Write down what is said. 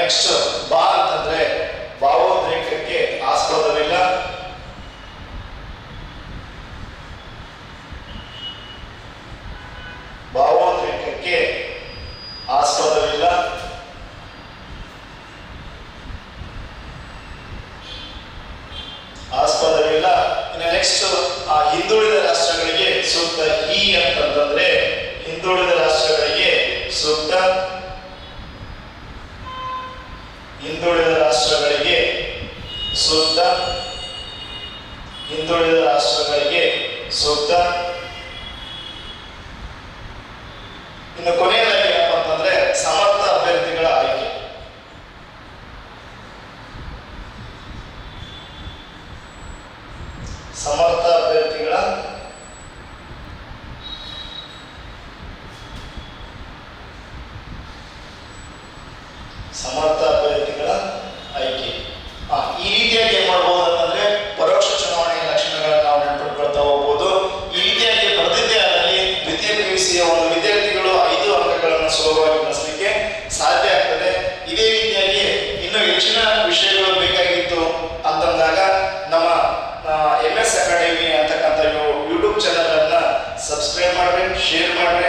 Next ಬಾ ಅಂತಂದ್ರೆ ಭಾವೋದ್ರೇಕಕ್ಕೆ ಆಸ್ಪದವಿಲ್ಲ. ಭಾವೋದ್ರೇಕಕ್ಕೆ ಆಸ್ಪದವಿಲ್ಲ. ಆಸ್ಪದವಿಲ್ಲ. ಇನ್ನು ನೆಕ್ಸ್ಟ್ ಹಿಂದುಳಿದ ರಾಷ್ಟ್ರಗಳಿಗೆ ಸೂಕ್ತ ಈ ಅಂತಂದ್ರೆ ಹಿಂದುಳಿದ ರಾಷ್ಟ್ರಗಳಿಗೆ ಸೂಕ್ತ. ಹಿಂದುಳಿದ ರಾಷ್ಟ್ರಗಳಿಗೆ ಸೂಕ್ತ. ಹಿಂದುಳಿದ ರಾಷ್ಟ್ರಗಳಿಗೆ ಸೂಕ್ತ. ಇನ್ನು ಕೊನೆಯದಾಗಿ ಏನಪ್ಪ ಅಂತಂದ್ರೆ ಸಮರ್ಥ ಅಭ್ಯರ್ಥಿಗಳ ಆಯ್ಕೆ. ಸಮರ್ಥ ಅಭ್ಯರ್ಥಿಗಳ ಸಮರ್ಥ ಅಭ್ಯರ್ಥಿಗಳ ಆಯ್ಕೆ. ಈ ರೀತಿಯಾಗಿ ಏನ್ ಮಾಡ್ಬೋದು ಅಂತಂದ್ರೆ ಪರೋಕ್ಷ ಚುನಾವಣೆಯ ಲಕ್ಷಣಗಳನ್ನು ನಾವು ನೆನಪಿಟ್ಕೊಳ್ತಾ ಹೋಗ್ಬೋದು. ಈ ರೀತಿಯಾಗಿ ಬರೆದಿದ್ದೇ ಆದಲ್ಲಿ ದ್ವಿತೀಯ PUCಯ ಒಂದು ವಿದ್ಯಾರ್ಥಿಗಳು 5 ಅಂಕಗಳನ್ನು ಸುಲಭವಾಗಿ ಬಳಸಲಿಕ್ಕೆ ಸಾಧ್ಯ ಆಗ್ತದೆ. ಇದೇ ರೀತಿಯಾಗಿ ಇನ್ನೂ ಹೆಚ್ಚಿನ ವಿಷಯಗಳು ಬೇಕಾಗಿತ್ತು ಅಂತಂದಾಗ ನಮ್ಮ MS ಅಕಾಡೆಮಿ ಅಂತಕ್ಕಂಥ ಯೂಟ್ಯೂಬ್ ಚಾನಲ್ ಅನ್ನ ಸಬ್ಸ್ಕ್ರೈಬ್ ಮಾಡ್ರಿ, ಶೇರ್ ಮಾಡ್ರಿ.